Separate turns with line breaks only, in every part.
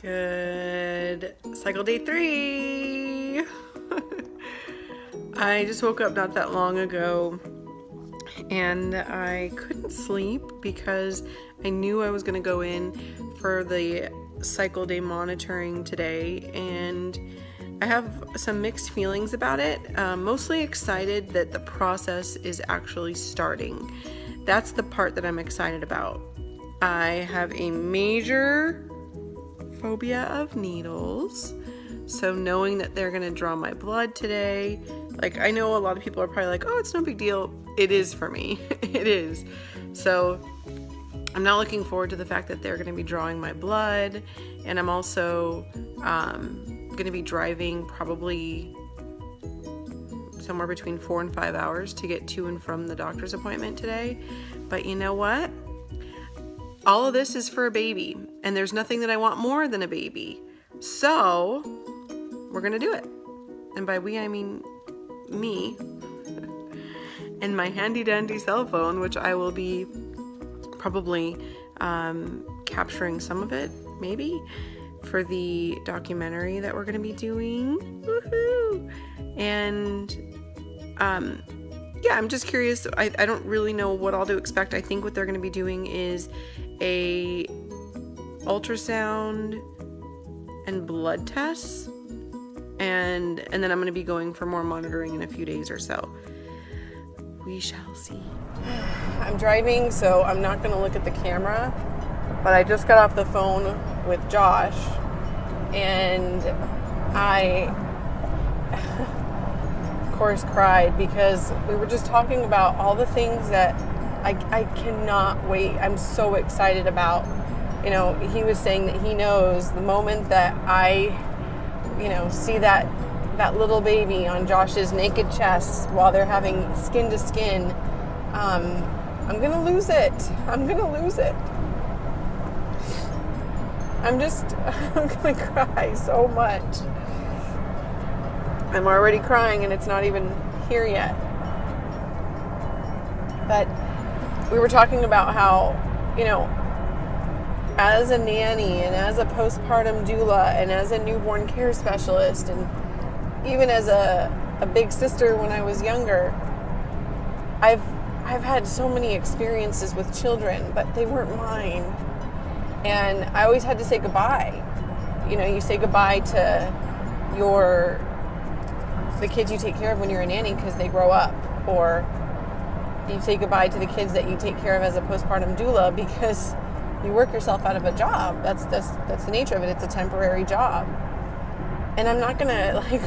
Good cycle day 3. I just woke up not that long ago and I couldn't sleep because I knew I was going to go in for the cycle day monitoring today, and I have some mixed feelings about it. Mostly excited that the process is actually starting. That's the part that I'm excited about. I have a major phobia of needles, so knowing that they're gonna draw my blood today, like, I know a lot of people are probably like, oh, it's no big deal. It is for me. It is. So I'm not looking forward to the fact that they're gonna be drawing my blood, and I'm also gonna be driving probably somewhere between 4 and 5 hours to get to and from the doctor's appointment today. But you know what? All of this is for a baby, and there's nothing that I want more than a baby. So we're gonna do it. And by we, I mean me and my handy dandy cell phone, which I will be probably capturing some of it, maybe, for the documentary that we're gonna be doing. Woohoo! And yeah, I'm just curious. I don't really know what all to expect. I think what they're going to be doing is a ultrasound and blood tests, and then I'm going to be going for more monitoring in a few days or so. We shall see. I'm driving, so I'm not going to look at the camera, but I just got off the phone with Josh, and I course cried because we were just talking about all the things that I cannot wait. I'm so excited about. You know, he was saying that he knows the moment that I, you know, see that little baby on Josh's naked chest while they're having skin to skin, I'm gonna lose it. I'm gonna lose it. I'm gonna cry so much. I'm already crying and it's not even here yet. But we were talking about how, you know, as a nanny and as a postpartum doula and as a newborn care specialist and even as a big sister when I was younger, I've had so many experiences with children, but they weren't mine. And I always had to say goodbye. You know, you say goodbye to the kids you take care of when you're a nanny because they grow up, or you say goodbye to the kids that you take care of as a postpartum doula because you work yourself out of a job. That's the nature of it. It's a temporary job, and I'm not gonna like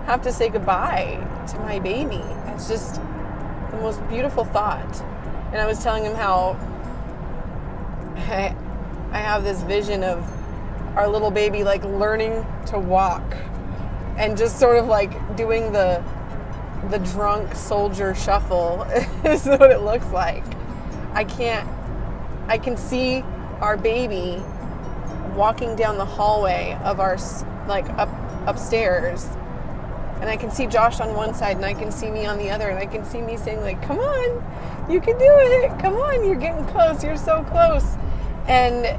have to say goodbye to my baby. It's just the most beautiful thought. And I was telling him how I have this vision of our little baby like learning to walk and just sort of like doing the drunk soldier shuffle is what it looks like. I can see our baby walking down the hallway of our, like, upstairs, and I can see Josh on one side and I can see me on the other, and I can see me saying like, come on, you can do it, come on, you're getting close, you're so close. And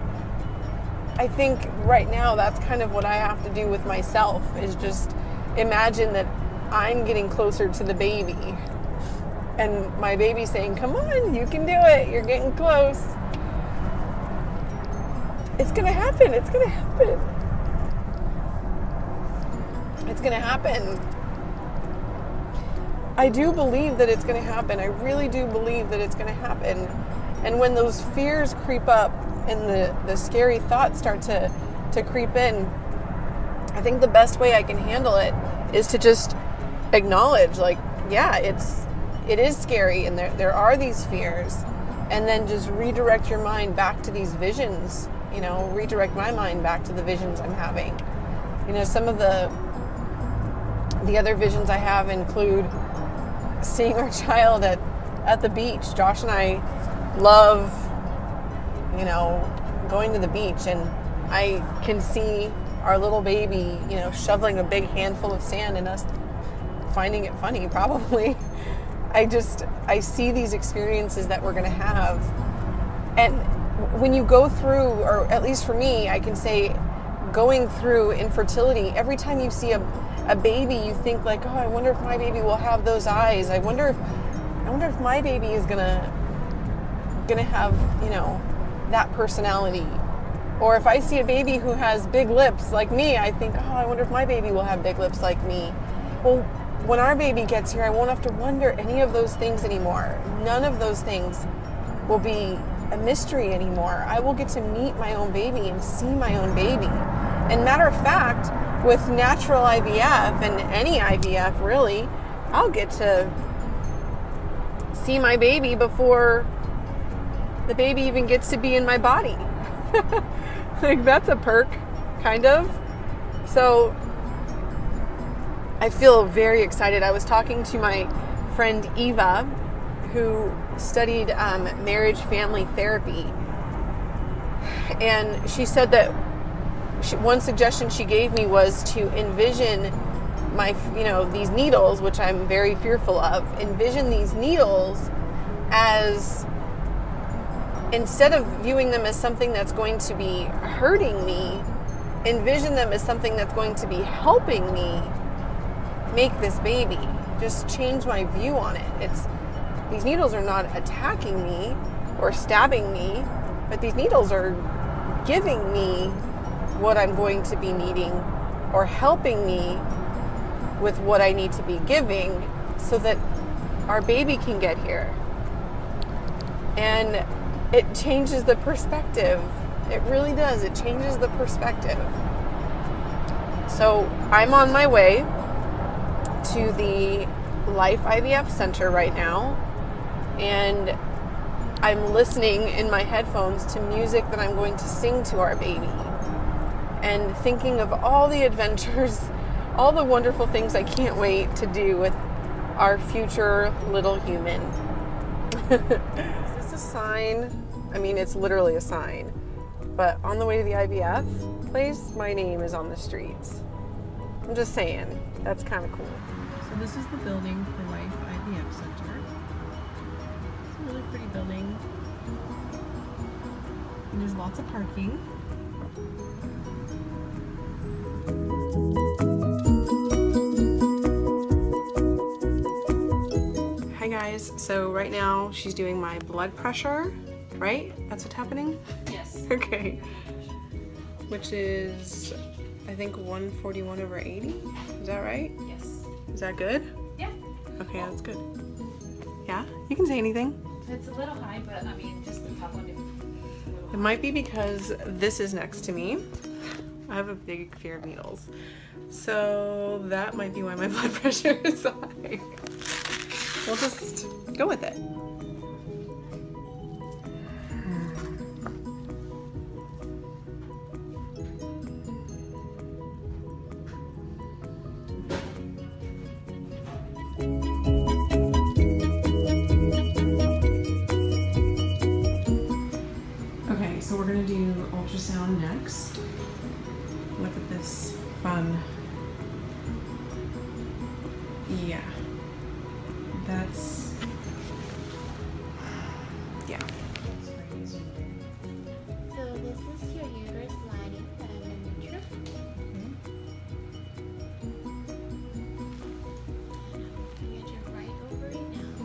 I think right now that's kind of what I have to do with myself, is just imagine that I'm getting closer to the baby and my baby saying, come on, you can do it, you're getting close. It's gonna happen. It's gonna happen. It's gonna happen. I do believe that it's gonna happen. I really do believe that it's gonna happen. And when those fears creep up and the scary thoughts start to creep in, I think the best way I can handle it is to just acknowledge, like, yeah, it is scary, and there are these fears, and then just redirect your mind back to these visions. You know, redirect my mind back to the visions I'm having. You know, some of the other visions I have include seeing our child at the beach. Josh and I love, you know, going to the beach, and I can see our little baby, you know, shoveling a big handful of sand and us finding it funny, probably. I see these experiences that we're going to have. And when you go through, or at least for me, I can say going through infertility, every time you see a baby, you think like, oh, I wonder if my baby will have those eyes. I wonder if my baby is gonna have, you know, that personality. Or if I see a baby who has big lips like me, I think, oh, I wonder if my baby will have big lips like me. Well, when our baby gets here, I won't have to wonder any of those things anymore. None of those things will be a mystery anymore. I will get to meet my own baby and see my own baby. And matter of fact, with natural IVF and any IVF really, I'll get to see my baby before the baby even gets to be in my body. Like, that's a perk, kind of. So I feel very excited. I was talking to my friend Eva, who studied marriage family therapy, and she said that one suggestion she gave me was to envision these needles, which I'm very fearful of. Envision these needles as, instead of viewing them as something that's going to be hurting me, envision them as something that's going to be helping me make this baby. Just change my view on it. These needles are not attacking me or stabbing me, but these needles are giving me what I'm going to be needing, or helping me with what I need to be giving, so that our baby can get here. And it changes the perspective. It really does. It changes the perspective. So I'm on my way to the LIFE IVF Center right now, and I'm listening in my headphones to music that I'm going to sing to our baby, and thinking of all the adventures, all the wonderful things I can't wait to do with our future little human. Is this a sign? I mean, it's literally a sign. But on the way to the IVF place, my name is on the streets. I'm just saying, that's kind of cool. So this is the building for LIFE IVF Center. It's a really pretty building. And there's lots of parking. Hi guys, so right now she's doing my blood pressure, right? That's what's happening?
Yes.
Okay. Which is, I think, 141/80. Is that right?
Yes.
Is that good?
Yeah.
Okay, that's good. Yeah? You can say anything.
It's a little high, but I mean, just the top one.
It might be because this is next to me. I have a big fear of needles. So that might be why my blood pressure is high. We'll just go with it. Okay, so we're gonna do ultrasound next. Look at this fun. Yeah. That's, yeah.
So this is your uterus lining parameter. Looking at your right ovary now.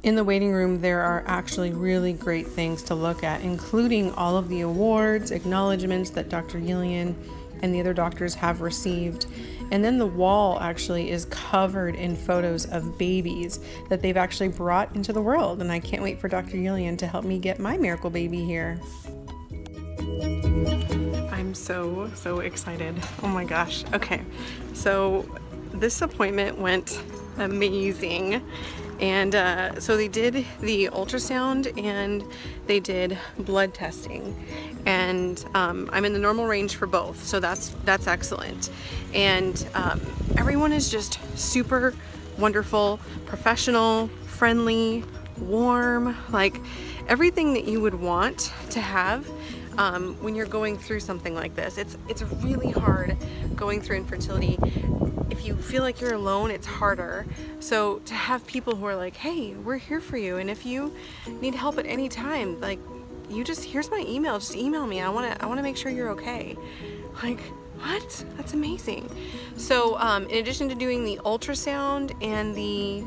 In the waiting room, there are actually really great things to look at, including all of the awards, acknowledgements that Dr. Yillian and the other doctors have received. And then the wall actually is covered in photos of babies that they've actually brought into the world. And I can't wait for Dr. Yillian to help me get my miracle baby here. I'm so excited. Oh my gosh. Okay, so this appointment went amazing. And so they did the ultrasound and they did blood testing, and I'm in the normal range for both, so that's excellent. And everyone is just super wonderful, professional, friendly, warm, like everything that you would want to have when you're going through something like this. It's really hard going through infertility. If you feel like you're alone, it's harder. So to have people who are like, hey, we're here for you, and if you need help at any time, like, here's my email, just email me. I wanna make sure you're okay. Like, what? That's amazing. So in addition to doing the ultrasound and the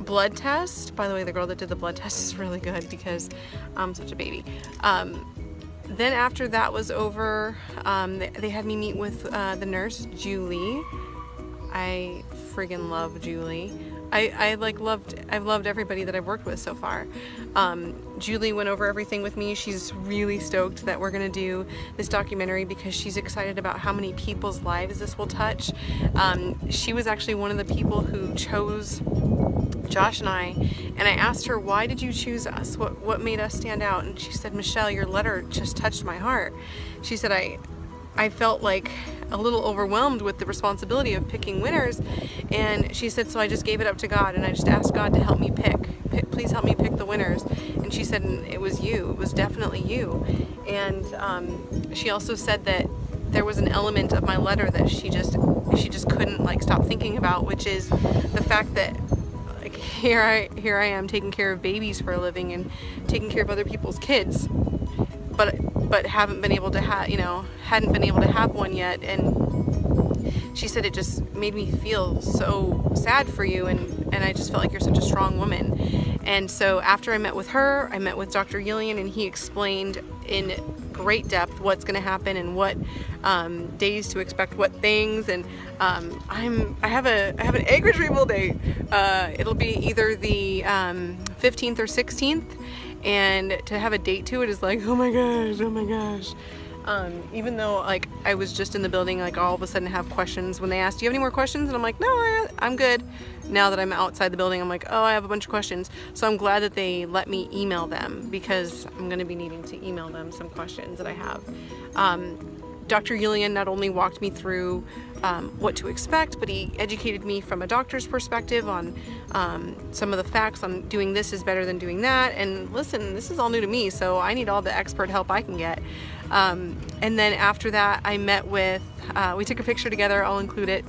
blood test, by the way, the girl that did the blood test is really good because I'm such a baby. Then after that was over, they had me meet with the nurse, Julie. I friggin' love Julie. I've loved everybody that I've worked with so far. Julie went over everything with me. She's really stoked that we're gonna do this documentary because she's excited about how many people's lives this will touch. She was actually one of the people who chose Josh and I asked her, why did you choose us? What made us stand out? And she said, Michelle, your letter just touched my heart. She said, I felt like a little overwhelmed with the responsibility of picking winners, and she said, so I just gave it up to God and I just asked God to help me please help me pick the winners. And she said, it was you, it was definitely you. And she also said that there was an element of my letter that she just couldn't like stop thinking about, which is the fact that like here I am taking care of babies for a living and taking care of other people's kids, but haven't been able to have, hadn't been able to have one yet. And she said it just made me feel so sad for you, and I just felt like you're such a strong woman. And so after I met with her, I met with Dr. Yillian, and he explained in great depth what's going to happen and what days to expect what things. And I have an egg retrieval date. It'll be either the 15th or 16th. And to have a date to it is like, oh my gosh. Even though like I was just in the building, like all of a sudden have questions when they asked, do you have any more questions? And I'm like, no, I'm good. Now that I'm outside the building, I'm like, oh, I have a bunch of questions. So I'm glad that they let me email them because I'm gonna be needing to email them some questions that I have. Dr. Yillian not only walked me through what to expect, but he educated me from a doctor's perspective on some of the facts on doing this is better than doing that. And listen, this is all new to me, so I need all the expert help I can get. And then after that, I met with, we took a picture together, I'll include it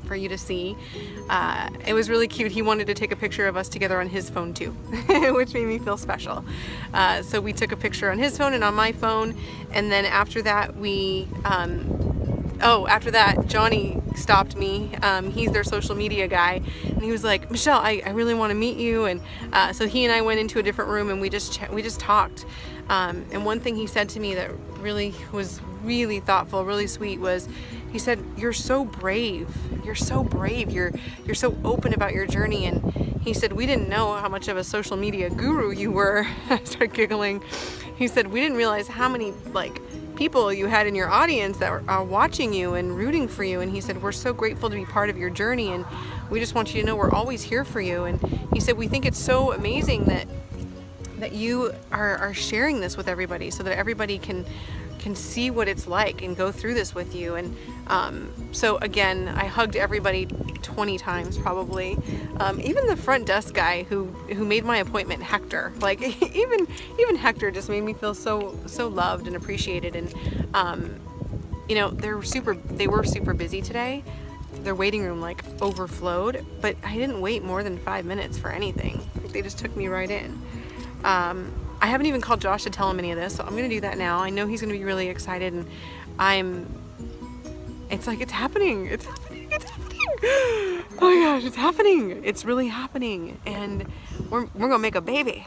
for you to see. It was really cute. He wanted to take a picture of us together on his phone too, which made me feel special. So we took a picture on his phone and on my phone, and then after that after that Johnny stopped me. He's their social media guy, and he was like, Michelle, I really want to meet you. And so he and I went into a different room and we just talked. And one thing he said to me that really was really thoughtful, really sweet, was he said, you're so brave. You're so brave. You're so open about your journey. And he said, we didn't know how much of a social media guru you were. I started giggling. He said, we didn't realize how many like people you had in your audience that are watching you and rooting for you. And he said, we're so grateful to be part of your journey, and we just want you to know we're always here for you. And he said, we think it's so amazing that you are sharing this with everybody so that everybody can see what it's like and go through this with you. And so again, I hugged everybody 20 times probably. Even the front desk guy who made my appointment, Hector, like even Hector just made me feel so loved and appreciated. And they were super busy today. Their waiting room like overflowed, but I didn't wait more than 5 minutes for anything. Like, they just took me right in. I haven't even called Josh to tell him any of this, so I'm gonna do that now. I know he's gonna be really excited, and it's like, it's happening. Oh my gosh, it's happening. It's really happening, and we're gonna make a baby.